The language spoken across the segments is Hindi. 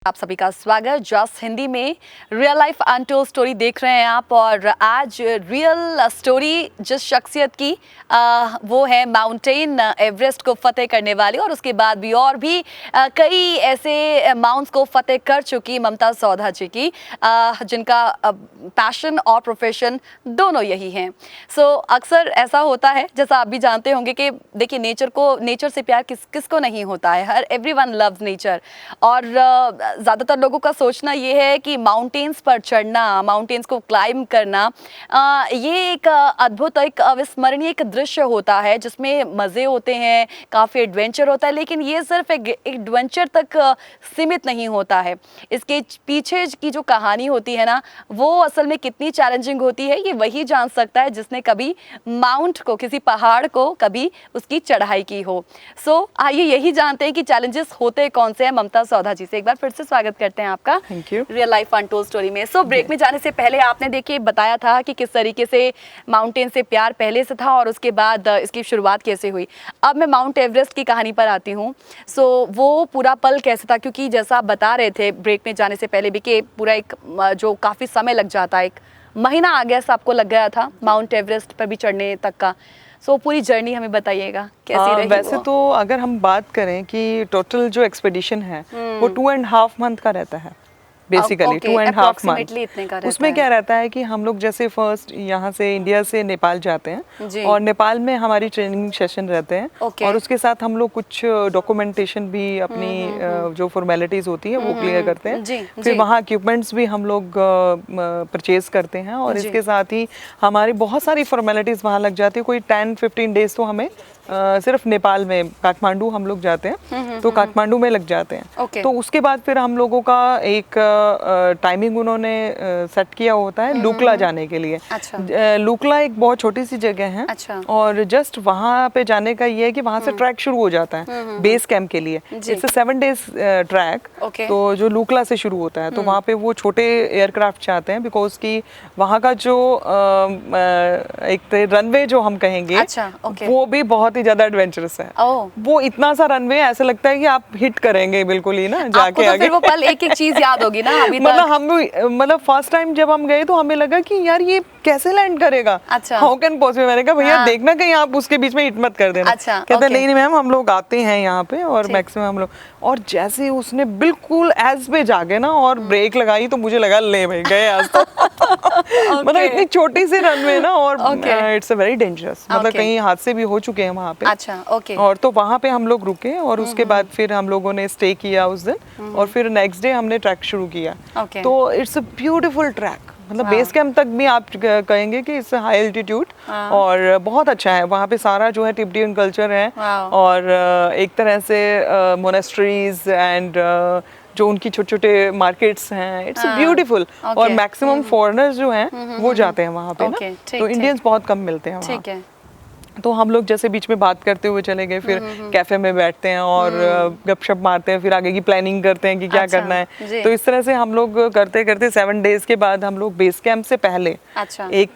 आप सभी का स्वागत। जस्ट हिंदी में रियल लाइफ अनटोल्ड स्टोरी देख रहे हैं आप। और आज रियल स्टोरी जिस शख्सियत की वो है माउंटेन एवरेस्ट को फतेह करने वाली, और उसके बाद भी और भी कई ऐसे माउंट्स को फतेह कर चुकी ममता सौधा जी की, जिनका पैशन और प्रोफेशन दोनों यही हैं। सो अक्सर ऐसा होता है, जैसा आप भी जानते होंगे कि देखिए नेचर से प्यार किसको नहीं होता है। हर एवरीवन लव्स नेचर। और ज़्यादातर लोगों का सोचना ये है कि माउंटेन्स पर चढ़ना, माउंटेन्स को क्लाइंब करना, ये एक अद्भुत, एक अविस्मरणीय एक दृश्य होता है जिसमें मज़े होते हैं, काफ़ी एडवेंचर होता है। लेकिन ये सिर्फ एक एडवेंचर तक सीमित नहीं होता है। इसके पीछे की जो कहानी होती है ना, वो असल में कितनी चैलेंजिंग होती है, ये वही जान सकता है जिसने कभी माउंट को, किसी पहाड़ को कभी उसकी चढ़ाई की हो। सो आइए यही जानते हैं कि चैलेंजेस होते कौन से हैं। ममता सौधा जी से एक बार फिर से स्वागत करते हैं आपका रियल लाइफ अनटोल्ड स्टोरी में। सो ब्रेक में जाने से पहले आपने देखिए बताया था कि किस तरीके से माउंटेन से प्यार पहले से था और उसके बाद इसकी शुरुआत कैसे हुई। अब मैं माउंट एवरेस्ट की कहानी पर आती हूँ। सो वो पूरा पल कैसे था, क्योंकि जैसा आप बता रहे थे ब्रेक में जाने से पहले भी कि पूरा एक जो काफ़ी समय लग जाता है, एक महीना आ गया आपको लग गया था माउंट एवरेस्ट पर भी चढ़ने तक का। सो पूरी जर्नी हमें बताइएगा कैसी रही। वैसे तो अगर हम बात करें कि टोटल जो एक्सपेडिशन है वो 2.5 मंथ का रहता है बेसिकली। 2.5 मंथ। उसमें क्या रहता है कि हम लोग जैसे फर्स्ट यहाँ से इंडिया से नेपाल जाते हैं और नेपाल में हमारी ट्रेनिंग सेशन रहते हैं और उसके साथ हम लोग कुछ डॉक्यूमेंटेशन भी अपनी जो फॉर्मेलिटीज होती है वो क्लियर करते हैं। फिर वहाँ इक्विपमेंट्स भी हम लोग परचेज करते हैं और इसके साथ ही हमारी बहुत सारी फॉर्मेलिटीज वहाँ लग जाती है। कोई 10-15 डेज तो हमें सिर्फ नेपाल में, काठमांडू हम लोग जाते हैं तो काठमांडू में लग जाते हैं। तो उसके बाद फिर हम लोगों का एक टाइमिंग उन्होंने सेट किया होता है लुकला जाने के लिए। लुकला एक बहुत छोटी सी जगह है और जस्ट वहाँ पे जाने का ये है कि वहाँ से ट्रैक शुरू हो जाता है बेस कैंप के लिए। It's 7 days track. तो जो लुकला से शुरू होता है तो वहाँ पे वो छोटे एयरक्राफ्ट जाते हैं बिकॉज की वहाँ का जो एक रनवे जो हम कहेंगे वो भी बहुत ही ज्यादा एडवेंचरस है। वो इतना सा रनवे ऐसा लगता है कि आप हिट करेंगे बिल्कुल ही ना जाके। तो फिर वो पल एक एक चीज याद होगी ना अभी तक। मतलब फर्स्ट टाइम जब हम गए तो हमें लगा कि यार ये कैसे लैंड करेगा। How can possible. मैंने कहा भैया देखना कहीं आप उसके बीच में हिट मत कर देना। कहते नहीं मैम हम लोग आते हैं यहाँ पे और मैक्सिमम हम लोग। और जैसे उसने बिल्कुल एज पे जाके ना और ब्रेक लगाई तो मुझे लगा ले भाई गए आज तो। मतलब इतनी छोटी सी रनवे ना और इट्स अ वेरी डेंजरस। मतलब कहीं हादसे भी हो चुके हैं वहाँ पे। और तो वहाँ पे हम लोग रुके और उसके बाद फिर हम लोगों ने स्टे किया उस दिन और फिर नेक्स्ट डे हमने ट्रैक शुरू किया। तो इट्स अ ब्यूटीफुल ट्रैक। मतलब बेस कैंप तक भी आप कहेंगे कि इट्स हाई एल्टीट्यूड और बहुत अच्छा है। वहाँ पे सारा जो है टिबेटियन कल्चर है और एक तरह से मोनेस्ट्रीज एंड जो उनकी छोटे छोटे मार्केट्स हैं। It's beautiful. और मैक्सिमम फॉरेनर्स जो हैं वो जाते हैं वहाँ पे ना। तो इंडियंस बहुत कम मिलते हैं वहाँ। तो हम लोग जैसे बीच में बात करते हुए चले गए, फिर कैफे में बैठते हैं और गपशप मारते हैं, फिर आगे की प्लानिंग करते हैं कि क्या करना है। तो इस तरह से हम लोग करते करते 7 डेज के बाद हम लोग बेस कैंप से पहले एक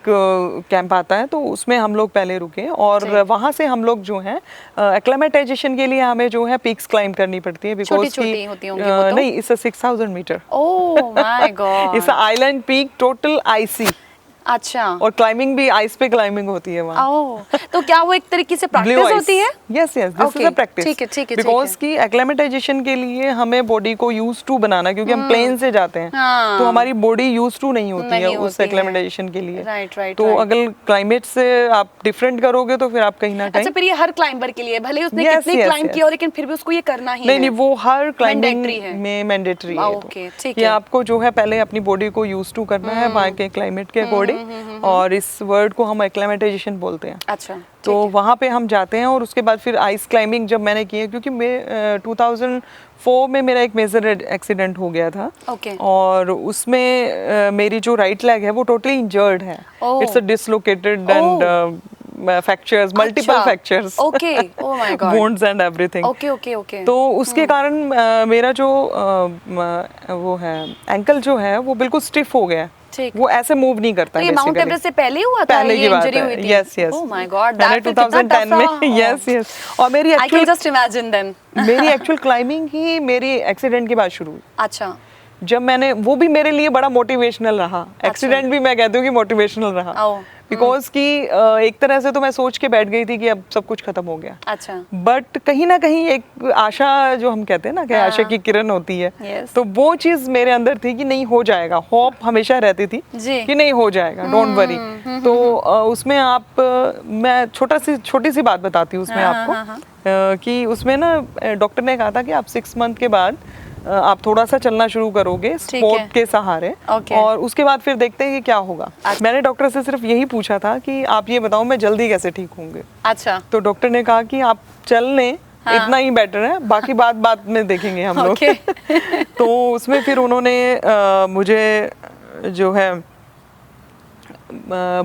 कैंप आता है तो उसमें हम लोग पहले रुके और वहाँ से हम लोग जो है एक्लेमेटाइजेशन के लिए हमें जो है पीक्स क्लाइंब करनी पड़ती है बिकॉज की नहीं it's 6000 metre. Oh my god. It's island peak total icy. अच्छा। और क्लाइंबिंग भी आइस पे क्लाइंबिंग होती है वहाँ। तो क्या वो एक तरीके से प्रैक्टिस होती है? Yes yes this is a practice. ठीक है बिकॉज की एक्लेमेटाइजेशन के लिए हमें बॉडी को यूज टू बनाना, क्योंकि हम प्लेन से जाते हैं तो हमारी बॉडी यूज टू नहीं होती है उस एक्लेमेटाइजेशन के लिए। तो अगर क्लाइमेट से आप डिफरेंट करोगे तो फिर आप कहीं ना कहीं। अच्छा, फिर ये हर क्लाइंबर के लिए, भले उसने कितनी क्लाइंब किया लेकिन फिर भी उसको ये करना ही नहीं वो हर क्लाइंबिंग में मैंडेटरी है कि आपको जो है पहले अपनी बॉडी को यूज टू करना है वहाँ के क्लाइमेट के अकॉर्डिंग। और इस वर्ड को हम एक्लेमेटाइजेशन बोलते हैं। अच्छा। तो वहाँ पे हम जाते हैं और उसके बाद फिर आइस क्लाइंबिंग जब मैंने की है, क्योंकि मैं 2004 में मेरा एक मेजर एक्सीडेंट हो गया था और उसमें मेरी जो राइट लेग है वो टोटली इंजर्ड है। It's a dislocated and fractures, multiple fractures, oh my god, wounds and everything. Okay. तो उसके कारण मेरा जो वो है एंकल जो है वो बिल्कुल स्टिफ हो गया। वो ऐसे मूव नहीं करता। तो ये माउंट एवरेस्ट से पहले हुआ था, पहले ये इंजरी हुई थी? Yes yes, oh my god, मैंने 2010 में, यस यस। और मेरी I can just imagine then मेरी एक्चुअल क्लाइंबिंग ही मेरी एक्सीडेंट के बाद शुरू हुई। अच्छा, जब मैंने, वो भी मेरे लिए बड़ा मोटिवेशनल रहा, एक्सीडेंट भी मैं कहती हूँ कि मोटिवेशनल रहा, बिकॉज कि एक तरह से तो मैं सोच के बैठ गई थी कि अब सब कुछ खत्म हो गया। अच्छा, बट कहीं ना कहीं एक आशा, जो हम कहते हैं ना कि आशा की किरण होती है, तो वो चीज मेरे अंदर थी कि नहीं हो जाएगा, होप हमेशा रहती थी कि नहीं हो जाएगा, डोंट वरी। तो उसमें आप, मैं छोटी सी बात बताती हूँ उसमें आपको, कि उसमें ना डॉक्टर ने कहा था कि आप 6 मंथ के बाद आप थोड़ा सा चलना शुरू करोगे स्पोर्ट के सहारे, और उसके बाद फिर देखते हैं कि क्या होगा। मैंने डॉक्टर से सिर्फ यही पूछा था कि आप ये बताओ मैं जल्दी कैसे ठीक होंगे। अच्छा, तो डॉक्टर ने कहा कि आप चल लें, इतना ही बेटर है, बाकी बात में देखेंगे हम लोग। तो उसमें फिर उन्होंने मुझे जो है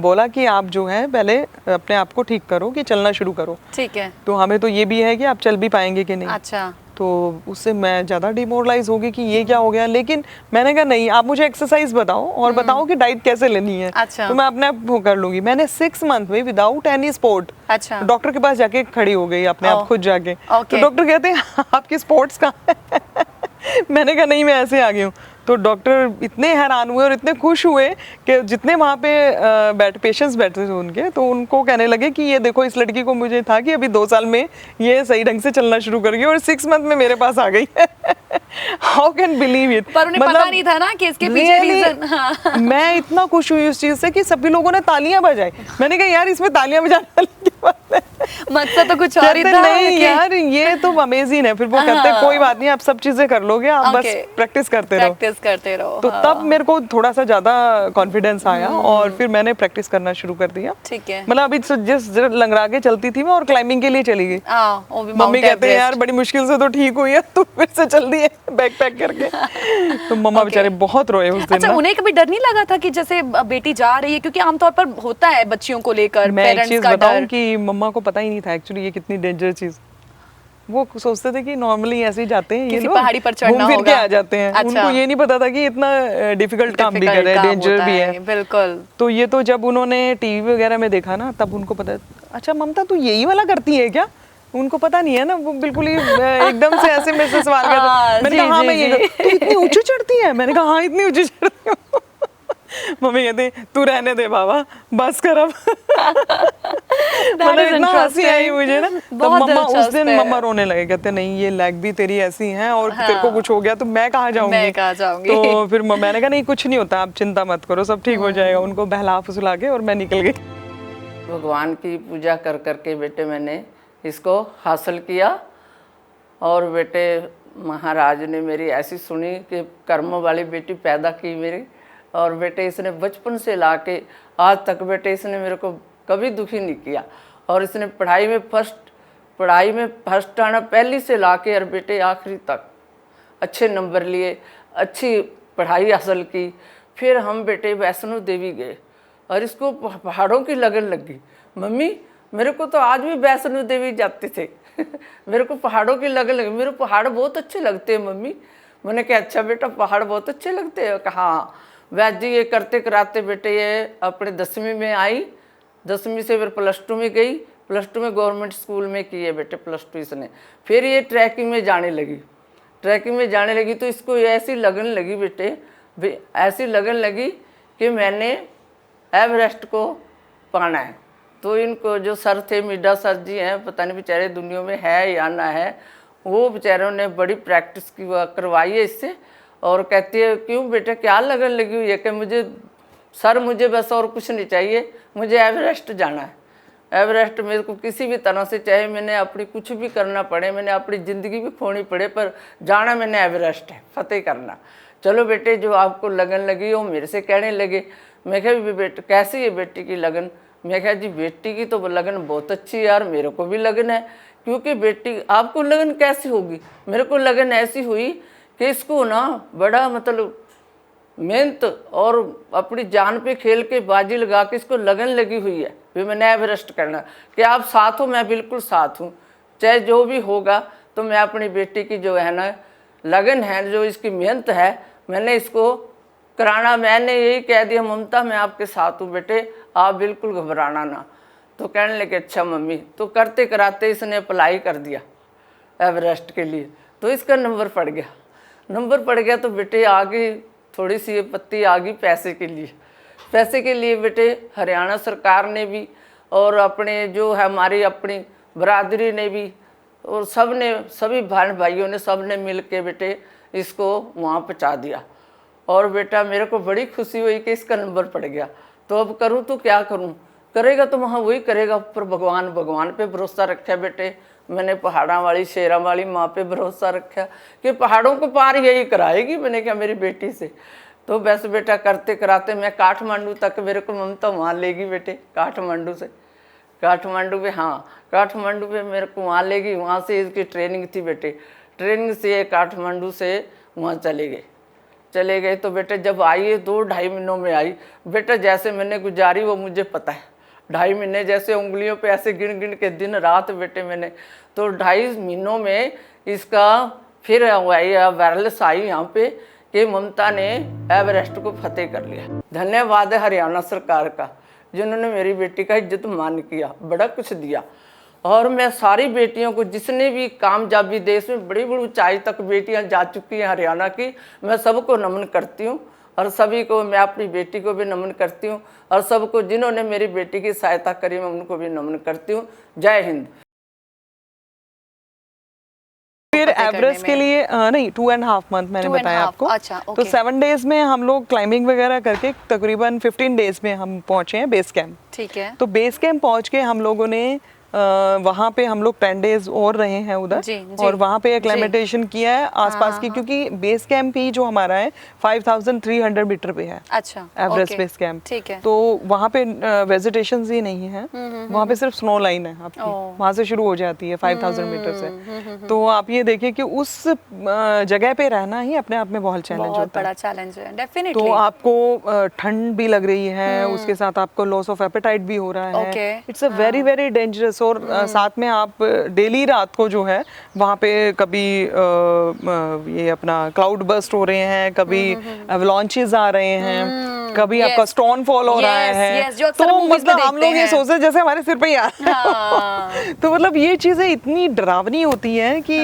बोला कि आप जो है पहले अपने आप को ठीक करो, कि चलना शुरू करो। ठीक है। तो हमें तो ये भी है कि आप चल भी पाएंगे कि नहीं। अच्छा। तो उससे मैं ज़्यादा डिमोरलाइज हो गई कि ये क्या हो गया, लेकिन मैंने कहा नहीं, आप मुझे एक्सरसाइज बताओ और बताओ कि डाइट कैसे लेनी है। अच्छा। तो मैं अपने आप वो कर लूंगी। मैंने 6 मंथ में विदाउट एनी स्पोर्ट, अच्छा, डॉक्टर के पास जाके खड़ी हो गई अपने आप खुद जाके। तो डॉक्टर कहते हैं आपकी स्पोर्ट्स कहाँ है? मैंने कहा नहीं, मैं ऐसे आ गई हूँ। तो डॉक्टर इतने हैरान हुए और इतने खुश हुए कि जितने वहाँ पे पेशेंट्स बैठे थे उनके, तो उनको कहने लगे कि ये देखो, इस लड़की को मुझे था कि अभी 2 साल में ये सही ढंग से चलना शुरू कर गई और 6 मंथ में मेरे पास आ गई। How can believe it. पर उन्हें पता नहीं था ना कि इसके पीछे रीजन। हाँ। मैं इतना खुश हुई उस चीज से कि सभी लोगों ने तालियां बजाई। मैंने कहा यार इसमें तालियां बजाने वाली क्या बात है, मकसद तो कुछ और ही था। नहीं यार ये तो अमेजिंग है। फिर वो कहते हैं कोई बात नहीं, आप सब चीजें कर लोगे, आप बस प्रैक्टिस करते रहो। तो तब मेरे को थोड़ा सा ज्यादा कॉन्फिडेंस आया और फिर मैंने प्रैक्टिस करना शुरू कर दिया। ठीक है। मतलब अभी जिस लंगड़ा के चलती थी मैं और क्लाइंबिंग के लिए चली गई। मम्मी कहते हैं यार बड़ी मुश्किल से तो ठीक हुई है, तू फिर से चल दी है बैग पैक करके। तो मम्मा बेचारे बहुत रोए उस दिन। अच्छा, उन्हें कभी डर नहीं लगा था कि जैसे बेटी जा रही है, क्योंकि आमतौर पर होता है बच्चियों को लेकर पेरेंट्स का डर। कि मम्मा को पता ही नहीं था एक्चुअली ये कितनी डेंजर चीज। वो सोचते थे कि नॉर्मली ऐसे ही जाते हैं ये लोग, पहाड़ी पर चढ़ना होगा, घूम फिर के आ जाते हैं। अच्छा। उनको ये नहीं पता था कि इतना डिफिकल्ट काम भी कर रहे हैं, डेंजर भी है। बिल्कुल। तो ये तो जब उन्होंने टीवी वगैरह में देखा ना, तब उनको पता, अच्छा ममता तू यही वाला करती है क्या? उनको पता नहीं है ना, वो बिल्कुल ही एकदम से ऐसे मेरे से सवाल करते। मैंने कहा हाँ मैं ये, तू इतनी ऊंची चढ़ती है? मैंने कहा हाँ इतनी ऊंची चढ़ती हूँ। मम्मी कहते तू रहने दे बाबा, बस कर अब। मतलब इतना हंसी आई मुझे ना। तो मम्मा उस दिन मम्मा रोने लगे, कहते नहीं ये लेग भी तेरी ऐसी हैं और तेरे को कुछ हो गया तो मैं कहाँ जाऊंगी। तो फिर मैंने कहा नहीं कुछ नहीं होता, आप चिंता मत करो, सब ठीक हो जाएगा। उनको बहला फुसला के और मैं निकल गई। भगवान की पूजा कर करके बेटे मैंने इसको हासिल किया। और बेटे महाराज ने मेरी ऐसी सुनी कि कर्म वाली बेटी पैदा की मेरी। और बेटे इसने बचपन से लाके आज तक बेटे इसने मेरे को कभी दुखी नहीं किया। और इसने पढ़ाई में फर्स्ट आना पहली से लाके और बेटे आखिरी तक अच्छे नंबर लिए, अच्छी पढ़ाई हासिल की। फिर हम बेटे वैष्णो देवी गए और इसको पहाड़ों की लगन लगी। मम्मी मेरे को तो आज भी वैष्णो देवी जाते थे। मेरे को पहाड़ों की लगन लगी, मेरे पहाड़ बहुत अच्छे लगते हैं मम्मी। मैंने कहा अच्छा बेटा पहाड़ बहुत अच्छे लगते हैं? कहा हाँ। वैसे जी ये करते कराते बेटे ये अपने 10वीं में आई, 10वीं से फिर +2 में गई, +2 में गवर्नमेंट स्कूल में की है बेटे +2 इसने। फिर ये ट्रैकिंग में जाने लगी तो इसको ऐसी लगन लगी बेटे, ऐसी लगन लगी कि मैंने एवरेस्ट को पाना है। तो इनको जो सर थे मिड्डा सर जी हैं, पता नहीं बेचारे दुनिया में है या ना है, वो बेचारों ने बड़ी प्रैक्टिस की करवाई है इससे। और कहती है क्यों बेटा क्या लगन लगी हुई है? कि मुझे बस और कुछ नहीं चाहिए, मुझे एवरेस्ट जाना है। एवरेस्ट मेरे को किसी भी तरह से, चाहे मैंने अपनी कुछ भी करना पड़े, मैंने अपनी ज़िंदगी भी खोनी पड़े, पर जाना मैंने एवरेस्ट है, फतेह करना। चलो बेटे जो आपको लगन लगी वो मेरे से कहने लगे। मैं कहा बेटे कैसी है बेटी की लगन? मैं कहा जी बेटी की तो लगन बहुत अच्छी है यार, मेरे को भी लगन है। क्योंकि बेटी आपको लगन कैसी होगी? मेरे को लगन ऐसी हुई कि इसको ना बड़ा मतलब मेहनत और अपनी जान पे खेल के बाजी लगा के इसको लगन लगी हुई है भी मैंने एवरेस्ट करना। कि आप साथ हो, मैं बिल्कुल साथ हूँ, चाहे जो भी होगा। तो मैं अपनी बेटी की जो है ना लगन है, जो इसकी मेहनत है, मैंने इसको कराना मैंने यही कह दिया, ममता मैं आपके साथ हूँ बेटे, आप बिल्कुल घबराना ना। तो कहने लगे अच्छा मम्मी। तो करते कराते इसने अप्लाई कर दिया एवरेस्ट के लिए, तो इसका नंबर पड़ गया। नंबर पड़ गया तो बेटे आगे थोड़ी सी पत्ती आ गई पैसे के लिए। पैसे के लिए बेटे हरियाणा सरकार ने भी और अपने जो है हमारी अपनी बरादरी ने भी और सब ने, सभी बहन भाइयों ने, सब ने मिल के बेटे इसको वहाँ पहुँचा दिया। और बेटा मेरे को बड़ी खुशी हुई कि इसका नंबर पड़ गया। तो अब करूँ तो क्या करूँ, करेगा तो वहाँ वही करेगा, पर भगवान पे भरोसा रखा बेटे मैंने। पहाड़ों वाली शेरा वाली माँ पे भरोसा रखा कि पहाड़ों को पार यही कराएगी। मैंने कहा मेरी बेटी से। तो बस बेटा करते कराते मैं काठमांडू तक, मेरे को ममता वहाँ लेगी बेटे, काठमांडू से, काठमांडू पे, हाँ काठमांडू पे मेरे को वहाँ लेगी। वहाँ से इसकी ट्रेनिंग थी बेटे, ट्रेनिंग से काठमांडू से वहाँ चले गए। तो बेटे जब आई 2-2.5 महीनों में आई बेटा, जैसे मैंने गुजारी वो मुझे पता है। 2.5 महीने जैसे उंगलियों पे ऐसे गिन गिन के दिन रात बेटे मैंने, तो 2.5 महीनों में इसका फिर वायरलेस आई यहाँ पे कि ममता ने एवरेस्ट को फतेह कर लिया। धन्यवाद है हरियाणा सरकार का, जिन्होंने मेरी बेटी का इज्जत मान किया, बड़ा कुछ दिया। और मैं सारी बेटियों को, जिसने भी कामयाबी देश में बड़ी बड़ी ऊंचाई तक बेटियां जा चुकी हैं हरियाणा की, मैं सबको नमन करती हूँ। और सभी को, मैं अपनी बेटी को भी नमन करती हूँ, और सबको जिन्होंने मेरी बेटी की सहायता करी मैं उनको भी नमन करती हूँ। जय हिंद। फिर एवरेस्ट के लिए नहीं 2.5 मंथ मैंने बताया आपको। अच्छा, तो 7 डेज में हम लोग क्लाइंबिंग वगैरह करके तकरीबन 15 डेज में हम पहुंचे हैं बेस कैंप। ठीक है। तो बेस कैंप पहुंच के हम लोगों ने वहाँ पे हम लोग 10 डेज और रहे हैं उधर। जी, और वहाँ पे एक्लेमेटेशन किया है आसपास की, क्योंकि बेस कैंप ही जो हमारा है 5300 मीटर पे है। अच्छा, एवरेस्ट बेस कैंप। ठीक है। तो वहाँ पे वेजिटेशन ही नहीं है, वहाँ पे सिर्फ स्नो लाइन है आपकी, वहाँ से शुरू हो जाती है 5000 मीटर से। तो आप ये देखिए कि उस जगह पे रहना ही अपने आप में बहुत चैलेंज होता है, बड़ा चैलेंज है डेफिनेटली। तो आपको ठंड भी लग रही है, उसके साथ आपको लॉस ऑफ एपेटाइट भी हो रहा है। It's a very very dangerous. और साथ में आप डेली रात को जो है वहाँ पे कभी ये अपना क्लाउड बर्स्ट हो रहे हैं, कभी एवलांचेस आ रहे हैं, कभी आपका स्टोन फॉल हो रहा है। तो मतलब हम लोग ये सोचते हैं जैसे हमारे सिर पे ही आ रहा है। तो मतलब ये चीजें इतनी डरावनी होती हैं कि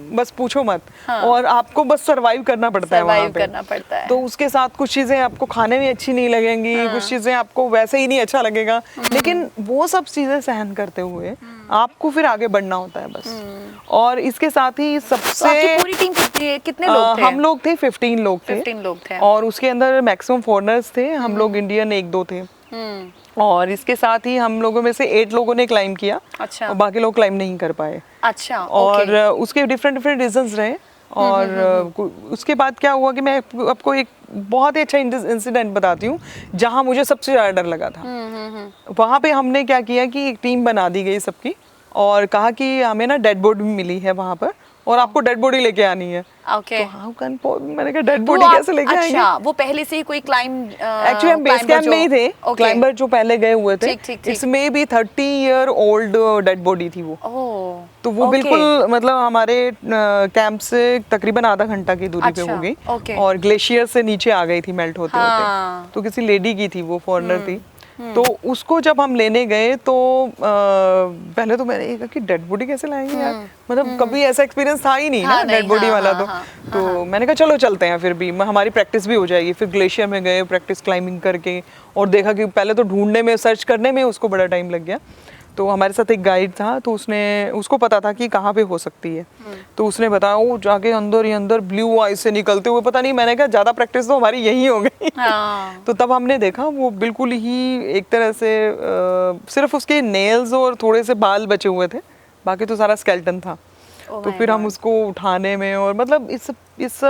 बस पूछो मत। और आपको बस सरवाइव करना पड़ता है वहाँ पे। तो उसके साथ कुछ चीजें आपको खाने में अच्छी नहीं लगेंगी, कुछ चीजें आपको वैसे ही नहीं अच्छा लगेगा, लेकिन वो सब चीजें सहन करते हुए आपको फिर आगे बढ़ना होता है बस। और इसके साथ ही सबसे आपकी पूरी टीम कितने लोग थे? हम लोग थे 15 लोग थे। 15 लोग थे। और उसके अंदर मैक्सिमम फॉरेनर्स थे, हम लोग इंडियन 1-2 थे। और इसके साथ ही हम लोगों में से 8 लोगों ने क्लाइंब किया। अच्छा। और बाकी लोग क्लाइंब नहीं कर पाए। अच्छा, और उसके डिफरेंट रीजंस रहे। और उसके बाद क्या हुआ कि मैं आपको एक बहुत ही अच्छा इंसिडेंट बताती हूँ जहाँ मुझे सबसे ज़्यादा डर लगा था। वहाँ पे हमने क्या किया कि एक टीम बना दी गई सबकी, और कहा कि हमें ना डेड बॉडी मिली है वहाँ पर, और आपको डेड बॉडी लेके आनी है। ओके। तो मैंने कहा डेड बॉडी कैसे लेके आएंगे? अच्छा, वो पहले से ही कोई क्लाइंब एक्चुअली हम बेस कैंप में ही थे। क्लाइंबर जो पहले गए हुए थे, it's may be 30 year old dead body थी वो। तो वो बिल्कुल मतलब हमारे कैंप से तकरीबन आधा घंटा की दूरी पे हो गई, और ग्लेशियर से नीचे आ गई थी मेल्ट होते होते। तो किसी लेडी की थी वो, फॉरेनर थी। तो उसको जब हम लेने गए तो पहले तो मैंने कहा कि डेड बॉडी कैसे लाएंगे यार, मतलब कभी ऐसा एक्सपीरियंस था ही नहीं ना डेड बॉडी वाला। तो मैंने कहा चलो चलते हैं, फिर भी हमारी प्रैक्टिस भी हो जाएगी। फिर ग्लेशियर में गए प्रैक्टिस क्लाइंबिंग करके, और देखा कि पहले तो ढूंढने में, सर्च करने में उसको बड़ा टाइम लग गया। तो हमारे साथ एक गाइड था, तो उसको पता था कि कहाँ पे हो सकती है। तो उसने बताया वो जाके अंदर ही अंदर ब्लू आइज से निकलते हुए, पता नहीं, मैंने कहा ज्यादा प्रैक्टिस तो हमारी यही हो गई। तो तब हमने देखा वो बिल्कुल ही एक तरह से सिर्फ उसके नेल्स और थोड़े से बाल बचे हुए थे, बाकी तो सारा स्केलेटन था। तो फिर हम उसको उठाने में, और मतलब इस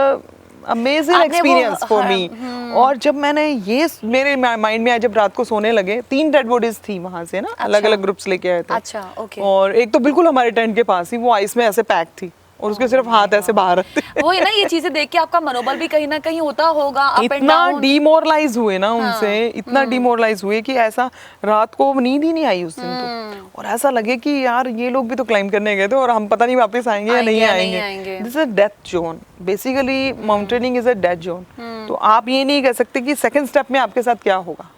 अमेजिंग एक्सपीरियंस फॉर मी। और जब मैंने ये मेरे माइंड में आया, जब रात को सोने लगे, 3 डेड बॉडीज थी वहां से ना, अलग अलग ग्रुप्स लेके आए थे। अच्छा, ओके। और एक तो बिल्कुल हमारे टेंट के पास ही वो आइस में ऐसे पैक थी, और उसके सिर्फ हाथ ऐसे बाहर रहते। वो है ना, ये चीजें देख के आपका मनोबल भी कहीं ना कहीं होता होगा अप एंड इतना डाउन। डिमोरलाइज हुए ना उनसे, इतना डिमोरलाइज हुए कि ऐसा रात को नींद ही नहीं आई उस दिन तो, और ऐसा लगे कि यार ये लोग भी तो क्लाइंब करने गए थे और हम पता नहीं वापस आएंगे या नहीं आएंगे। This is death zone, basically mountaineering is a death zone. तो आप ये नहीं कह सकते कि सेकंड स्टेप में आपके साथ क्या होगा।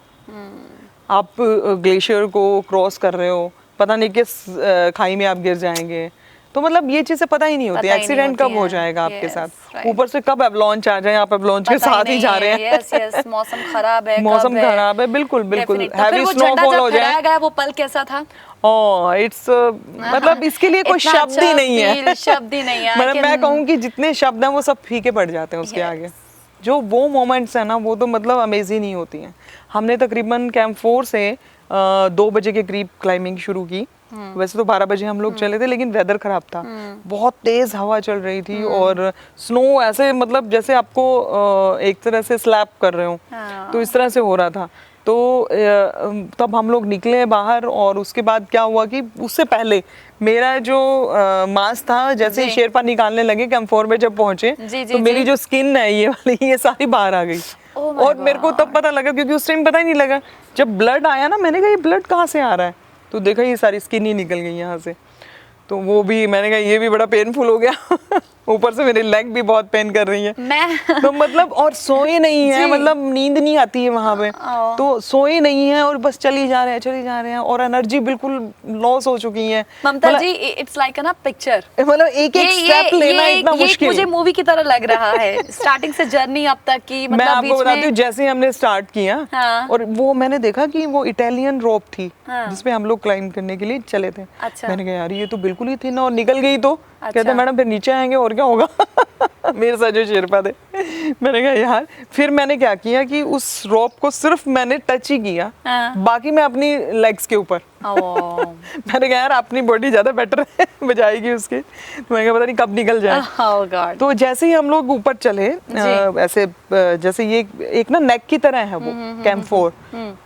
आप ग्लेशियर को क्रॉस कर रहे हो, पता नहीं किस खाई में आप गिर जाएंगे, तो मतलब ये चीजें पता ही नहीं होती, एक्सीडेंट कब हो जाएगा आपके साथ, ऊपर से कब एवलांच आ जाए, आप एवलांच के साथ ही जा रहे हैं। यस यस, मौसम खराब है, मौसम खराब है, बिल्कुल बिल्कुल, हैवी स्नोफॉल हो जाए। वो पल कैसा था? इट्स मतलब इसके लिए कोई शब्द ही नहीं है, शब्द ही नहीं है। मतलब मैं कहूँ कि जितने शब्द हैं वो सब फीके पड़ जाते हैं उसके आगे। जो वो मोमेंट्स है ना, वो तो मतलब अमेजिंग ही होती हैं। हमने तकरीबन कैंप 4 से 2 बजे के करीब क्लाइंबिंग शुरू की। वैसे तो 12 बजे हम लोग चले थे, लेकिन वेदर खराब था, बहुत तेज हवा चल रही थी और स्नो ऐसे मतलब जैसे आपको एक तरह से स्लैप कर रहे हो, तो इस तरह से हो रहा था। तो तब हम लोग निकले बाहर, और उसके बाद क्या हुआ कि उससे पहले मेरा जो मास्क था, जैसे ही शेरपा निकालने लगे कैंप 4 में जब पहुंचे, तो मेरी जो स्किन है ये वाली, ये सारी बाहर आ गई। और मेरे को तब पता लगा, क्योंकि उस टाइम पता ही नहीं लगा, जब ब्लड आया ना, मैंने कहा ये ब्लड कहाँ से आ रहा है, तो देखा ये सारी स्किन ही निकल गई यहाँ से। तो वो भी मैंने कहा ये भी बड़ा पेनफुल हो गया। ऊपर से मेरी लेग भी बहुत पेन कर रही है मैं तो मतलब, और सोए नहीं है, मतलब नींद नहीं आती है वहां पे, तो सोए नहीं है और बस चली जा रहे हैं और एनर्जी बिल्कुल लॉस हो चुकी है। ममता जी, इट्स लाइक ना पिक्चर, मतलब एक स्टेप लेना इतना मुश्किल, मुझे मूवी की तरह लग रहा है, स्टार्टिंग से जर्नी अब तक की। मतलब मैं आपको बताती हूँ, जैसे हमने स्टार्ट किया और वो मैंने देखा कि वो इटालियन रोप थी जिसपे हम लोग क्लाइंब करने के लिए चले थे। मैंने कहा यार ये तो बिल्कुल ही थी ना, और निकल गई तो कहते मैडम फिर नीचे आएंगे और क्या होगा। मेरे साथ जो शेरपा थे, मैंने कहा यार, फिर मैंने क्या किया कि उस रोप को सिर्फ मैंने टच ही किया, बाकी मैं अपनी लेग्स के ऊपर। मैंने कहा यार अपनी बॉडी ज्यादा बेटर है, बजाएगी उसके, तो मैंने कहा पता नहीं कब निकल जाए। तो जैसे ही हम लोग ऊपर चले, ऐसे जैसे ये एक ना नेक की तरह है वो कैंप 4,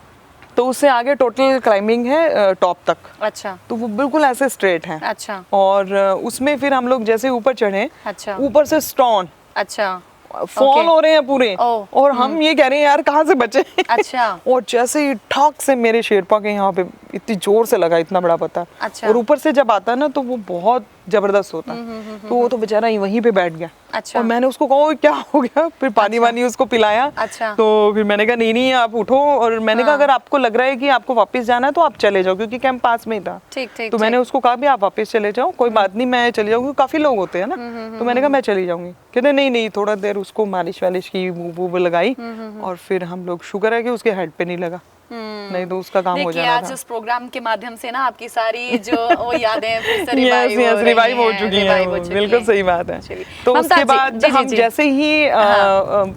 तो उससे आगे टोटल क्लाइंबिंग है टॉप तक। अच्छा। तो वो बिल्कुल ऐसे स्ट्रेट है। अच्छा। और उसमें फिर हम लोग जैसे ऊपर चढ़े, अच्छा, ऊपर से स्टोन, अच्छा, फॉल हो रहे हैं पूरे, और हम ये कह रहे हैं यार कहाँ से बचे। अच्छा। और जैसे ही ठक से मेरे शेरपा के यहाँ पे इतनी जोर से लगा, इतना बड़ा पत्थर। अच्छा। और ऊपर से जब आता ना तो वो बहुत जबरदस्त होता है, तो वो तो बेचारा वहीं पे बैठ गया। अच्छा। और मैंने उसको कहा क्या हो गया, फिर पानी वानी उसको पिलाया। अच्छा। तो फिर मैंने कहा नहीं आप उठो, और मैंने कहा अगर आपको लग रहा है कि आपको वापस जाना है तो आप चले जाओ, क्योंकि कैंप पास में ही था। ठीक। तो मैंने उसको कहा भी आप वापस चले जाओ, कोई बात नहीं मैं चली जाऊंगी, काफी लोग होते हैं ना। तो मैंने कहा मैं चली जाऊंगी, कहते नहीं थोड़ा देर उसको मालिश वालिश की, वो लगाई, और फिर हम लोग, शुक्र है कि उसके हेड पे नहीं लगा, नहीं तो उसका काम हो जाना था। आज इस प्रोग्राम के माध्यम से ना आपकी सारी जो वो यादें फिर से रिवाइव हो चुकी हैं, बिल्कुल सही बात है। तो उसके बाद हम जैसे ही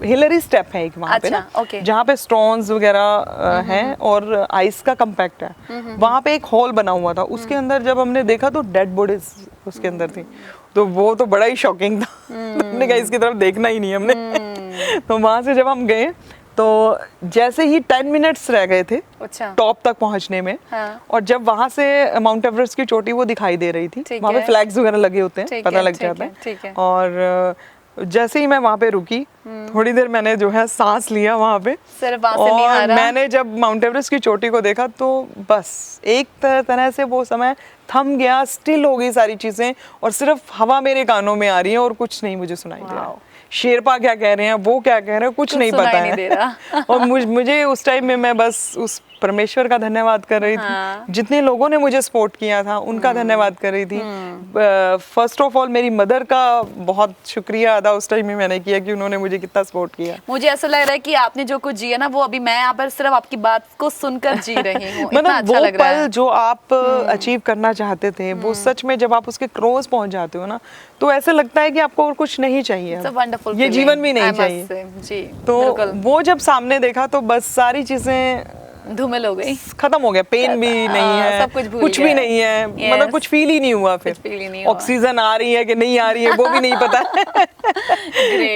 हिलरी स्टेप है एक वहाँ पे ना, जहाँ पे स्टोन्स वगैरह हैं और आइस का कंपैक्ट है, वहाँ पे एक हॉल बना हुआ था, उसके अंदर जब हमने देखा तो डेड बॉडीज उसके अंदर थी, तो वो तो बड़ा ही शॉकिंग था। हमने कहा इसकी तरफ देखना ही नहीं हमने। तो वहाँ से जब हम गए तो जैसे ही 10 मिनट्स रह गए थे टॉप तक पहुंचने में, और जब वहां से माउंट एवरेस्ट की चोटी वो दिखाई दे रही थी, वहां पे फ्लैग्स वगैरह लगे होते हैं, पता लग जाता है। और जैसे ही मैं वहां पे रुकी, थोड़ी देर मैंने जो है सांस लिया वहां पे, और मैंने जब माउंट एवरेस्ट की चोटी को देखा तो बस एक तरह से वो समय थम गया, स्टिल हो गई सारी चीजें, और सिर्फ हवा मेरे कानों में आ रही है और कुछ नहीं मुझे सुनाई दे रहा। शेरपा क्या कह रहे हैं, वो क्या कह रहे हैं, कुछ नहीं पता है। और मुझे उस टाइम में मैं बस उस परमेश्वर का धन्यवाद कर रही थी, जितने लोगों ने मुझे सपोर्ट किया था उनका धन्यवाद कर रही थी। फर्स्ट ऑफ ऑल मेरी मदर का बहुत शुक्रिया अदा उस टाइम में मैंने किया कि उन्होंने मुझे कितना सपोर्ट किया। मुझे ऐसा लग रहा है कि आपने जो कुछ जिया ना, वो अभी मैं यहाँ पर सिर्फ आपकी बात को सुनकर जी रही हूँ। मतलब वो पल जो आप अचीव करना चाहते थे, वो सच में जब आप उसके क्लोज पहुंच जाते हो ना, तो ऐसे लगता है कि आपको और कुछ नहीं चाहिए, ये जीवन भी नहीं चाहिए। तो वो जब सामने देखा तो बस सारी चीजें धूमिल हो गई, खत्म हो गया, पेन भी नहीं है, सब कुछ कुछ भी नहीं है, मतलब कुछ फील ही नहीं हुआ, फिर ऑक्सीजन आ रही है कि नहीं आ रही है वो भी नहीं पता।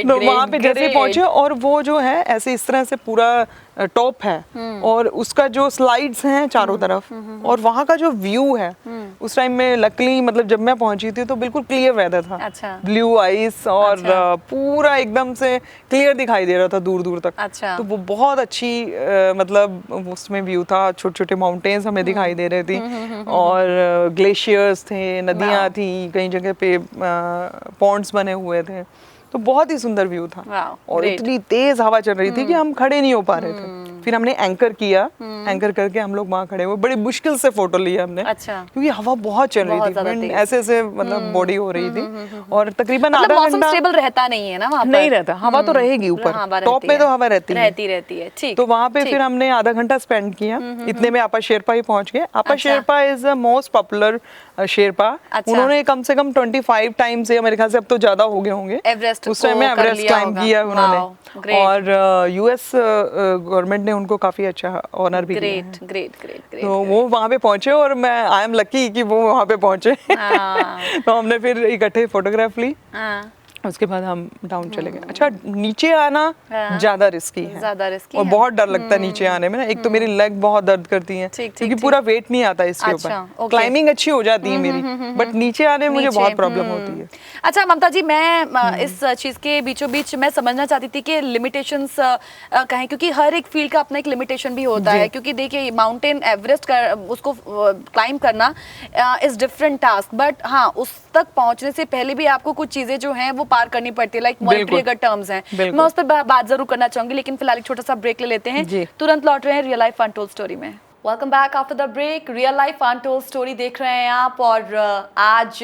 तो वहाँ पे जैसे पहुंचे और वो जो है ऐसे इस तरह से पूरा टॉप है और उसका जो स्लाइड्स हैं चारों तरफ और वहाँ का जो व्यू है उस टाइम में लकली मतलब जब मैं पहुंची थी तो बिल्कुल क्लियर वेदर था। अच्छा। ब्लू आइस और पूरा एकदम से क्लियर दिखाई दे रहा था दूर दूर तक। अच्छा। तो वो बहुत अच्छी मतलब उसमें व्यू था, छोटे छोटे माउंटेन्स हमें दिखाई दे रहे थी और ग्लेशियर्स थे, नदियाँ थी, कई जगह पे पॉन्ड्स बने हुए थे, तो बहुत ही सुंदर व्यू था और इतनी तेज हवा चल रही थी कि हम खड़े नहीं हो पा रहे थे। फिर हमने एंकर किया, एंकर करके हम लोग वहाँ खड़े हुए, बड़ी मुश्किल से फोटो लिया हमने। अच्छा। क्योंकि हवा बहुत चल रही थी, विंड ऐसे ऐसे मतलब बॉडी हो रही थी और तकरीबन मतलब आधा मौसम स्टेबल रहता नहीं है ना वहाँ पर? नहीं रहता, हवा तो रहेगी ऊपर, टॉप पे तो हवा रहती है। ठीक। तो वहाँ पे फिर हमने आधा घंटा स्पेंड किया, इतने में आपा शेरपा ही पहुंच गए। आपा Sherpa is the most popular Sherpa. उन्होंने कम से कम 25 टाइम्स या मेरे ख्याल से अब तो ज्यादा हो गए होंगे एवरेस्ट, उस टाइम में एवरेस्ट क्लाइंब किया उन्होंने और यूएस गवर्नमेंट ने उनको काफी अच्छा ऑनर भी दिया है। ग्रेट। तो वो वहाँ पे पहुंचे और मैं आई एम लकी कि वो वहाँ पे पहुंचे। तो हमने फिर इकट्ठे फोटोग्राफ ली, उसके बाद हम डाउन चले गए। अच्छा, नीचे आना ज्यादा रिस्की है और बहुत डर लगता है नीचे आने में ना। एक तो मेरी लेग बहुत दर्द करती है क्योंकि पूरा वेट नहीं आता इसके ऊपर। क्लाइंबिंग अच्छी हो जाती है मेरी, बट नीचे आने में मुझे बहुत प्रॉब्लम होती है। अच्छा ममता जी, मैं इस चीज के बीचों बीच मैं समझना चाहती थी कि लिमिटेशंस कहें, क्योंकि हर एक फील्ड का अपना एक लिमिटेशन भी होता है। क्योंकि देखिए माउंटेन एवरेस्ट उसको क्लाइंब करना इज डिफरेंट टास्क, बट हाँ उस तक पहुंचने से पहले भी आपको कुछ चीजें जो हैं वो पार करनी पड़ती है, लाइक मॉनेटरी अगर टर्म्स हैं, मैं उस पर बात जरूर करना चाहूंगी, लेकिन फिलहाल एक छोटा सा ब्रेक ले लेते हैं, तुरंत लौट रहे हैं रियल लाइफ अनटोल्ड स्टोरी में। Welcome back after the break. Real life untold story देख रहे हैं आप और आज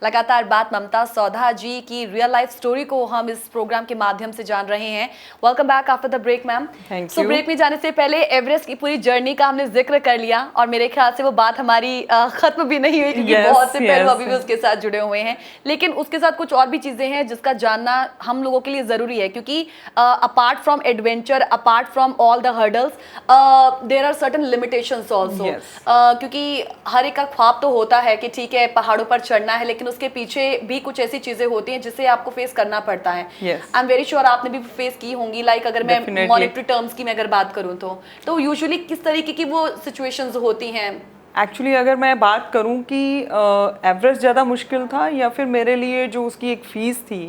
लगातार बात ममता सौधा जी की रियल लाइफ स्टोरी को हम इस प्रोग्राम के माध्यम से जान रहे हैं। Welcome back after the break ma'am. So break में जाने से पहले एवरेस्ट की पूरी जर्नी का हमने जिक्र कर लिया और मेरे ख्याल से वो बात हमारी खत्म भी नहीं हुई क्योंकि बहुत से पहलू अभी भी उसके साथ जुड़े हुए हैं, लेकिन उसके साथ कुछ और भी चीजें हैं जिसका जानना हम लोगों के लिए जरूरी है, क्योंकि apart from adventure, apart from all the hurdles, there are certain limitations also. क्योंकि हर एक का ख्वाब तो होता है कि ठीक है पहाड़ों पर चढ़ना है, लेकिन उसके पीछे भी कुछ ऐसी चीजें होती हैं जिसे आपको फेस करना पड़ता है। आई एम वेरी श्योर आपने भी फेस की होंगी। लाइक अगर मैं मॉनेटरी टर्म्स की मैं अगर बात करूं तो यूजुअली किस तरीके की वो सिचुएशंस होती हैं? एक्चुअली अगर मैं बात करूं कि एवरेस्ट ज़्यादा मुश्किल था या फिर मेरे लिए जो उसकी एक फीस थी,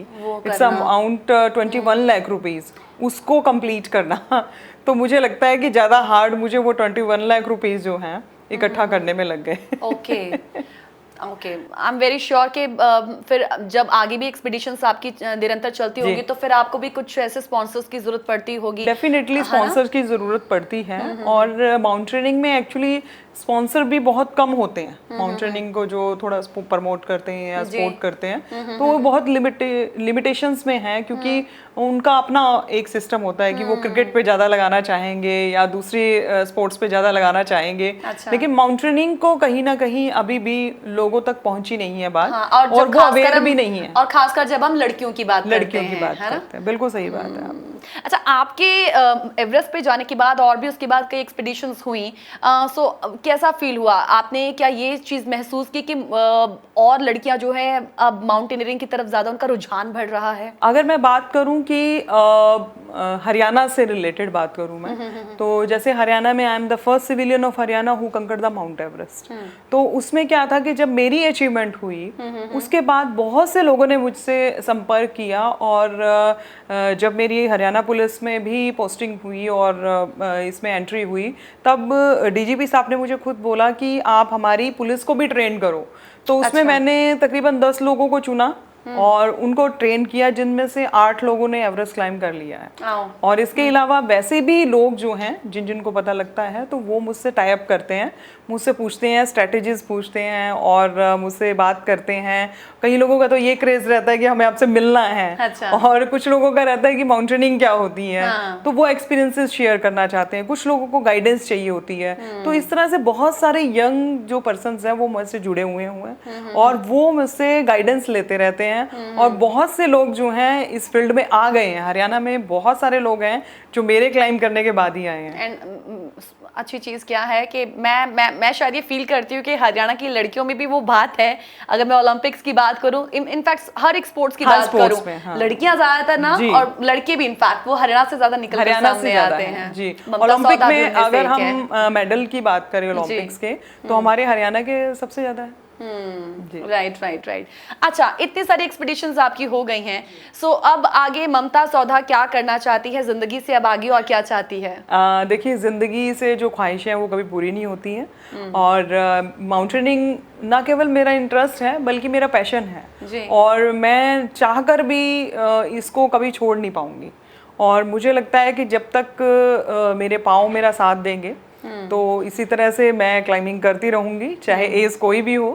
इट्स अमाउंट 21 लाख रुपीज़, उसको कंप्लीट करना तो मुझे लगता है कि ज़्यादा हार्ड मुझे वो 21 लाख रुपीज़ जो हैं इकट्ठा करने में लग गए। Okay, I am very sure कि फिर जब आगे भी एक्सपीडिशंस आपकी निरंतर चलती होगी तो फिर आपको भी कुछ ऐसे स्पॉन्सर्स की जरूरत पड़ती होगी। डेफिनेटली स्पॉन्सर्स की जरूरत पड़ती है और माउंटेनियरिंग में एक्चुअली स्पॉन्सर भी बहुत कम होते हैं। माउंटेनियरिंग को जो थोड़ा प्रमोट करते हैं या सपोर्ट करते हैं तो वो बहुत लिमिटेशंस में है, क्योंकि उनका अपना एक सिस्टम होता है कि वो क्रिकेट पे ज़्यादा लगाना चाहेंगे या दूसरी स्पोर्ट्स पे ज़्यादा लगाना चाहेंगे। लेकिन माउंटेनियरिंग को कहीं ना कहीं अभी भी लोगों तक पहुंची नहीं है बात, और वो अवेयर भी नहीं है, और खासकर जब हम लड़कियों की बात करते हैं। बिल्कुल सही बात है। अच्छा, आपके एवरेस्ट पे जाने के बाद और भी उसके बाद कई एक्सपीडिशंस हुई, सो कैसा फील हुआ? आपने क्या ये चीज महसूस की कि और लड़कियां जो है अब माउंटेनियरिंग की तरफ ज्यादा उनका रुझान बढ़ रहा है? अगर मैं बात करूं कि हरियाणा से रिलेटेड बात करूं मैं, तो जैसे हरियाणा में I am the first civilian of Haryana who conquered the mount Everest. तो उसमें क्या था कि जब मेरी अचीवमेंट हुई उसके बाद बहुत से लोगों ने मुझसे संपर्क किया, और जब मेरी हरियाणा पुलिस में भी पोस्टिंग हुई और इसमें एंट्री हुई तब डीजीपी साहब ने मुझे खुद बोला कि आप हमारी पुलिस को भी ट्रेन करो। तो उसमें मैंने तकरीबन 10 लोगों को चुना और उनको ट्रेन किया, जिनमें से 8 लोगों ने एवरेस्ट क्लाइंब कर लिया है। और इसके अलावा वैसे भी लोग जो हैं जिनको पता लगता है तो वो मुझसे टाई अप करते हैं, मुझसे पूछते हैं, स्ट्रेटजीज पूछते हैं और मुझसे बात करते हैं। कई लोगों का तो ये क्रेज रहता है कि हमें आपसे मिलना है। अच्छा। और कुछ लोगों का रहता है कि माउंटेनिंग क्या होती है। हाँ। तो वो एक्सपीरियंसेस शेयर करना चाहते हैं। कुछ लोगों को गाइडेंस चाहिए होती है। तो इस तरह से बहुत सारे यंग जो पर्सन्स हैं वो मुझसे जुड़े हुए हैं और वो मुझसे गाइडेंस लेते रहते हैं। और बहुत से लोग जो हैं इस फील्ड में आ गए हैं। हरियाणा में बहुत सारे लोग हैं जो मेरे क्लाइंब करने के बाद ही आए हैं। एंड अच्छी चीज़ क्या है कि मैं शायद ये फील करती हूँ कि हरियाणा की लड़कियों में भी वो बात है। अगर मैं ओलंपिक्स की बात करूँ, इनफैक्ट हर एक स्पोर्ट्स की बात करूँ, हाँ। लड़कियां ज्यादातर ना और लड़के भी इनफैक्ट वो हरियाणा से ज्यादा निकल कर सामने आते हैं। जी, ओलंपिक में अगर हम मेडल की बात करें ओलंपिक्स के, तो हमारे हरियाणा के सबसे ज्यादा है। राइट। अच्छा, इतनी सारी एक्सपीडिशंस आपकी हो गई हैं, सो अब आगे ममता सौधा क्या करना चाहती है जिंदगी से, अब आगे और क्या चाहती है? देखिए, जिंदगी से जो ख्वाहिशें हैं वो कभी पूरी नहीं होती हैं। और माउंटेनिंग ना केवल मेरा इंटरेस्ट है बल्कि मेरा पैशन है जी। और मैं चाहकर भी इसको कभी छोड़ नहीं पाऊंगी। और मुझे लगता है कि जब तक मेरे पाँव मेरा साथ देंगे तो इसी तरह से मैं क्लाइंबिंग करती रहूंगी, चाहे एज कोई भी हो,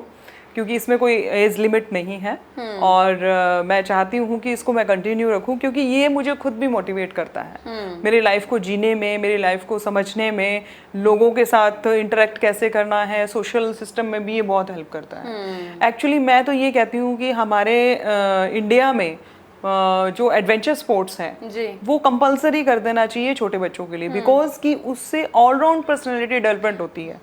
क्योंकि इसमें कोई एज लिमिट नहीं है। और मैं चाहती हूँ कि इसको मैं कंटिन्यू रखूँ, क्योंकि ये मुझे खुद भी मोटिवेट करता है मेरी लाइफ को जीने में, मेरी लाइफ को समझने में, लोगों के साथ इंटरेक्ट कैसे करना है, सोशल सिस्टम में भी ये बहुत हेल्प करता है। एक्चुअली मैं तो ये कहती हूँ कि हमारे इंडिया में जो एडवेंचर स्पोर्ट्स हैं वो कंपलसरी कर देना चाहिए छोटे बच्चों के लिए, बिकॉज कि उससे ऑलराउंड पर्सनालिटी डेवलपमेंट होती है।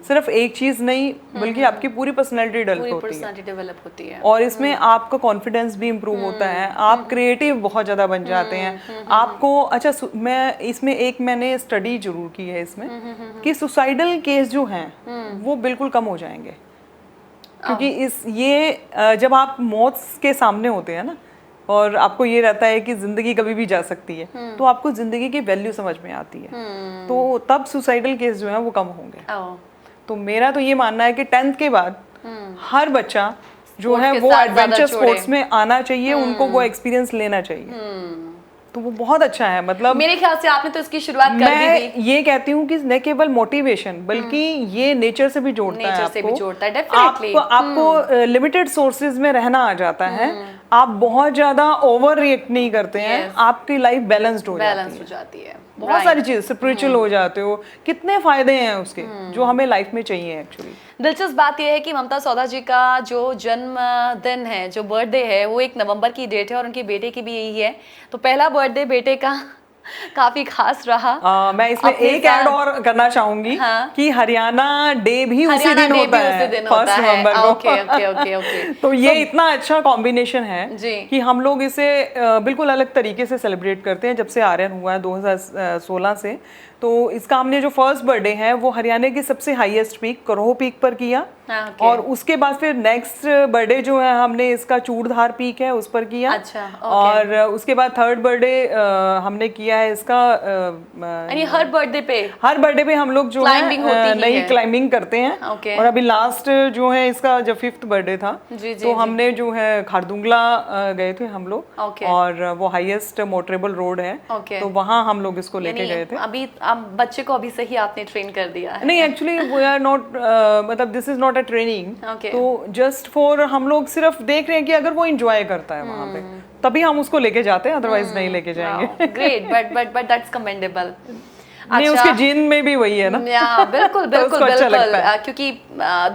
सिर्फ एक चीज नहीं बल्कि आपकी पूरी पर्सनालिटी डेवलप होती है। और इसमें आपका कॉन्फिडेंस भी इम्प्रूव होता है, आप क्रिएटिव बहुत ज्यादा बन जाते हैं आपको। अच्छा, मैं इसमें मैंने स्टडी जरूर की है इसमें कि सुसाइडल केस जो हैं वो बिल्कुल कम हो जाएंगे, क्योंकि जब आप मौत के सामने होते हैं ना और आपको ये रहता है कि जिंदगी कभी भी जा सकती है, तो आपको जिंदगी की वैल्यू समझ में आती है। तो तब सुसाइडल केस जो है वो कम होंगे। तो मेरा तो ये मानना है कि 10th के बाद हर बच्चा जो है वो एडवेंचर स्पोर्ट्स में आना चाहिए, उनको वो एक्सपीरियंस लेना चाहिए। तो वो बहुत अच्छा है। मतलब मेरे ख्याल से आपने तो इसकी शुरुआत कर दी थी। मैं ये कहती हूँ कि न केवल मोटिवेशन बल्कि ये नेचर से भी जोड़ता है आपको। आपको लिमिटेड सोर्सेज में रहना आ जाता है, आप बहुत ज्यादा ओवर रिएक्ट नहीं करते हैं, आपकी लाइफ बैलेंस्ड हो जाती है। बहुत सारी चीज स्पिरिचुअल हो जाते हो, कितने फायदे हैं उसके जो हमें लाइफ में चाहिए एक्चुअली। दिलचस्प बात यह है कि ममता सौधा जी का जो जन्मदिन है, जो बर्थडे है, वो 1 नवंबर की डेट है और उनके बेटे की भी यही है। तो पहला बर्थडे बेटे का काफी खास रहा। मैं इसमें एक ऐड और करना चाहूंगी कि हरियाणा डे भी उसी दिन होता है, 1 नवंबर को। ओके। तो ये इतना अच्छा कॉम्बिनेशन है कि हम लोग इसे बिल्कुल अलग तरीके से सेलिब्रेट करते हैं। जब से आर्यन हुआ है 2016 से, तो इसका हमने जो फर्स्ट बर्थडे है वो हरियाणा की सबसे हाईएस्ट पीक करोह पीक पर किया। और उसके बाद फिर नेक्स्ट बर्थडे जो है हमने इसका चूड़धार पीक है उस पर किया। और उसके बाद थर्ड बर्थडे हमने किया है इसका हर बर्थडे पे हम लोग जो है नई क्लाइंबिंग करते हैं। और अभी लास्ट जो है इसका जब 5th बर्थडे था तो हमने जो है खारदुंगला गए थे हम लोग, और वो हाईएस्ट मोटरेबल रोड है, तो वहाँ हम लोग इसको लेके गए थे। अभी बच्चे को अभी से ही आपने ट्रेन कर दिया है? नहीं, एक्चुअली वी आर नॉट, मतलब this is not a training. तो जस्ट फॉर हम लोग सिर्फ देख रहे हैं कि अगर वो एंजॉय करता है वहाँ पे तभी हम उसको लेके जाते हैं, अदरवाइज नहीं लेके जाएंगे। Great, but that's commendable. नहीं, उसके जीन में भी वही है ना। बिल्कुल क्योंकि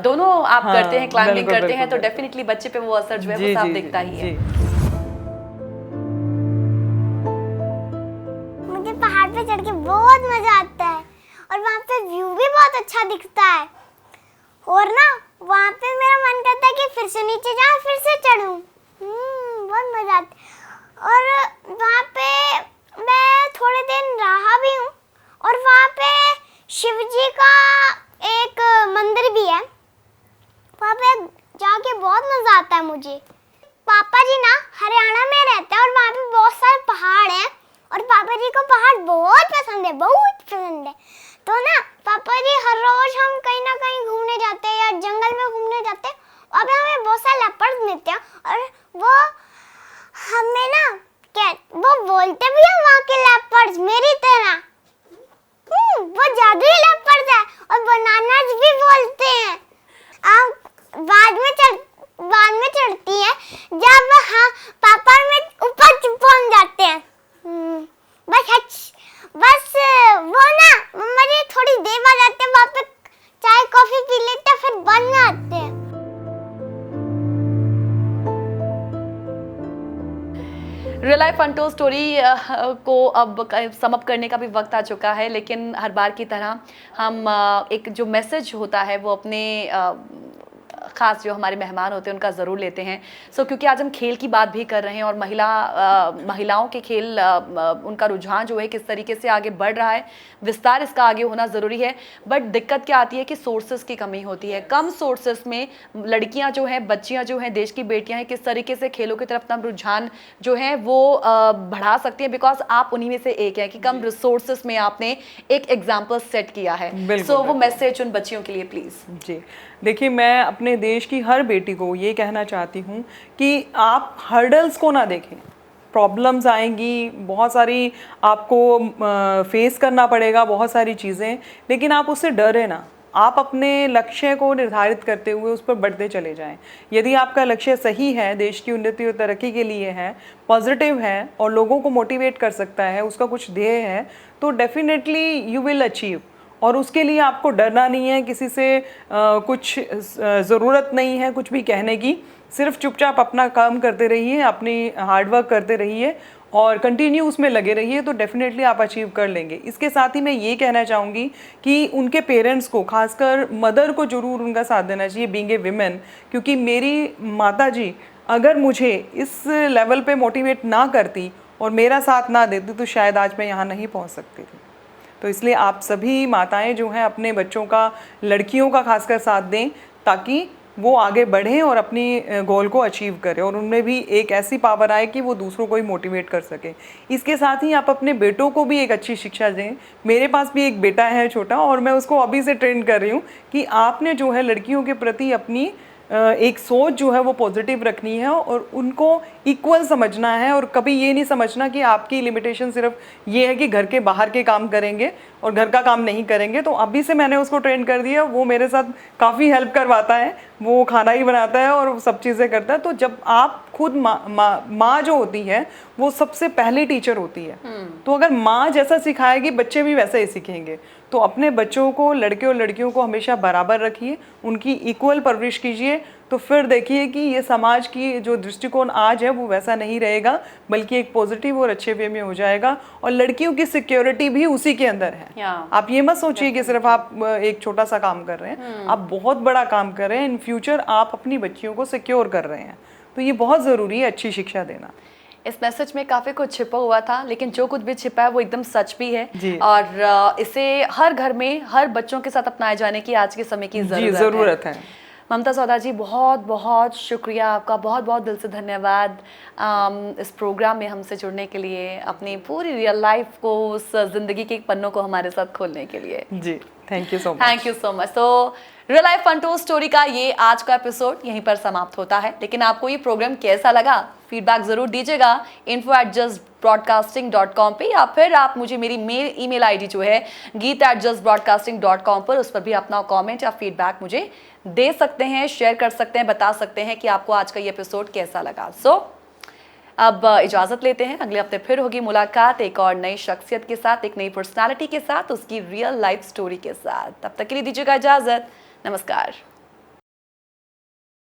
दोनों आप करते हैं, क्लाइंबिंग करते हैं, तो डेफिनेटली बच्चे पे वो असर जो है वो साफ दिखता ही है। मुझे पहाड़ पे चढ़ के बहुत मजा आता है और वहाँ पे व्यू भी बहुत अच्छा दिखता है, और ना वहाँ पे मेरा मन करता है कि फिर से नीचे जाऊँ, फिर से चढ़ूँ। बहुत मजा आता है। और वहाँ पे मैं थोड़े दिन रहा भी हूँ, और वहाँ पे शिव जी का एक मंदिर भी है, वहाँ पे जाके बहुत मजा आता है मुझे। पापा जी ना हरियाणा में रहते हैं और वहाँ पे बहुत सारे पहाड़ हैं, और पापा जी को पहाड़ बहुत पसंद है। तो ना पापा जी हर रोज हम कहीं ना कहीं घूमने जाते हैं या जंगल में घूमने जाते हैं, वहाँ पे हमें बहुत सारे लेपर्ड मिलते हैं, और वो हमें ना वो बोलते भी हैं वहाँ के लेपर्ड्स मेरी तरह। वो जादुई लेपर्ड है, और बनानास भी वो रियल लाइफ अनटोल्ड स्टोरी को अब समअप करने का भी वक्त आ चुका है, लेकिन हर बार की तरह हम एक जो मैसेज होता है वो अपने खास जो हमारे मेहमान होते हैं उनका ज़रूर लेते हैं। क्योंकि आज हम खेल की बात भी कर रहे हैं और महिलाओं के खेल उनका रुझान जो है किस तरीके से आगे बढ़ रहा है, विस्तार इसका आगे होना ज़रूरी है। बट दिक्कत क्या आती है कि सोर्सेज की कमी होती है। कम सोर्सेज में लड़कियां जो हैं, बच्चियां जो हैं, देश की बेटियां हैं, किस तरीके से खेलों की तरफ अपना रुझान जो है वो बढ़ा सकती हैं, बिकॉज आप उन्हीं में से एक हैं कि कम रिसोर्सेज में आपने एक एग्जाम्पल सेट किया है। वो मैसेज उन बच्चियों के लिए प्लीज़। जी देखिए, मैं अपने देश की हर बेटी को ये कहना चाहती हूँ कि आप हर्डल्स को ना देखें। प्रॉब्लम्स आएंगी, बहुत सारी आपको फेस करना पड़ेगा, बहुत सारी चीज़ें, लेकिन आप उससे डरे ना। आप अपने लक्ष्य को निर्धारित करते हुए उस पर बढ़ते चले जाएं। यदि आपका लक्ष्य सही है, देश की उन्नति और तरक्की के लिए है, पॉजिटिव है और लोगों को मोटिवेट कर सकता है, उसका कुछ ध्येय है, तो डेफिनेटली यू विल अचीव। और उसके लिए आपको डरना नहीं है, किसी से कुछ ज़रूरत नहीं है कुछ भी कहने की। सिर्फ चुपचाप अपना काम करते रहिए, अपनी हार्डवर्क करते रहिए और कंटिन्यू उसमें लगे रहिए, तो डेफिनेटली आप अचीव कर लेंगे। इसके साथ ही मैं ये कहना चाहूँगी कि उनके पेरेंट्स को, खासकर मदर को ज़रूर उनका साथ देना चाहिए, बीइंग ए विमेन। क्योंकि मेरी माता जी अगर मुझे इस लेवल पे मोटिवेट ना करती और मेरा साथ ना देती तो शायद आज मैं यहाँ नहीं पहुँच सकती थी। तो इसलिए आप सभी माताएं जो हैं अपने बच्चों का, लड़कियों का खासकर साथ दें, ताकि वो आगे बढ़ें और अपनी गोल को अचीव करें और उनमें भी एक ऐसी पावर आए कि वो दूसरों को ही मोटिवेट कर सके। इसके साथ ही आप अपने बेटों को भी एक अच्छी शिक्षा दें। मेरे पास भी एक बेटा है छोटा, और मैं उसको अभी से ट्रेन कर रही हूँ कि आपने जो है लड़कियों के प्रति अपनी एक सोच जो है वो पॉजिटिव रखनी है और उनको इक्वल समझना है। और कभी ये नहीं समझना कि आपकी लिमिटेशन सिर्फ ये है कि घर के बाहर के काम करेंगे और घर का काम नहीं करेंगे। तो अभी से मैंने उसको ट्रेन कर दिया, वो मेरे साथ काफ़ी हेल्प करवाता है, वो खाना ही बनाता है और सब चीज़ें करता है। तो जब आप खुद माँ जो होती है वो सबसे पहले टीचर होती है, तो अगर माँ जैसा सिखाएगी बच्चे भी वैसे ही सीखेंगे। तो अपने बच्चों को, लड़के और लड़कियों को हमेशा बराबर रखिए, उनकी इक्वल परवरिश कीजिए, तो फिर देखिए कि ये समाज की जो दृष्टिकोण आज है वो वैसा नहीं रहेगा, बल्कि एक पॉजिटिव और अच्छे वे में हो जाएगा। और लड़कियों की सिक्योरिटी भी उसी के अंदर है। आप ये मत सोचिए कि सिर्फ आप एक छोटा सा काम कर रहे हैं, आप बहुत बड़ा काम कर रहे हैं। इन फ्यूचर आप अपनी बच्चियों को सिक्योर कर रहे हैं, तो ये बहुत ज़रूरी है अच्छी शिक्षा देना। इस मैसेज में काफ़ी कुछ छिपा हुआ था, लेकिन जो कुछ भी छिपा है वो एकदम सच भी है और इसे हर घर में, हर बच्चों के साथ अपनाए जाने की आज के समय की ज़रूरत है। ममता सौदा जी, बहुत बहुत शुक्रिया आपका, बहुत बहुत दिल से धन्यवाद इस प्रोग्राम में हमसे जुड़ने के लिए, अपनी पूरी रियल लाइफ को, उस ज़िंदगी के पन्नों को हमारे साथ खोलने के लिए। जी, thank you so much. Thank you so much. तो रियल लाइफ अनटोल्ड स्टोरी का ये आज का एपिसोड यहीं पर समाप्त होता है, लेकिन आपको ये प्रोग्राम कैसा लगा फीडबैक ज़रूर दीजिएगा info@justbroadcasting.com पे, या फिर आप मुझे मेरी ईमेल आईडी जो है geet@justbroadcasting.com पर, उस पर भी अपना कमेंट या फीडबैक मुझे दे सकते हैं, शेयर कर सकते हैं, बता सकते हैं कि आपको आज का ये एपिसोड कैसा लगा। अब इजाज़त लेते हैं, अगले हफ्ते फिर होगी मुलाकात एक और नई शख्सियत के साथ, एक नई पर्सनालिटी के साथ, उसकी रियल लाइफ स्टोरी के साथ। तब तक के लिए दीजिएगा इजाज़त। नमस्कार।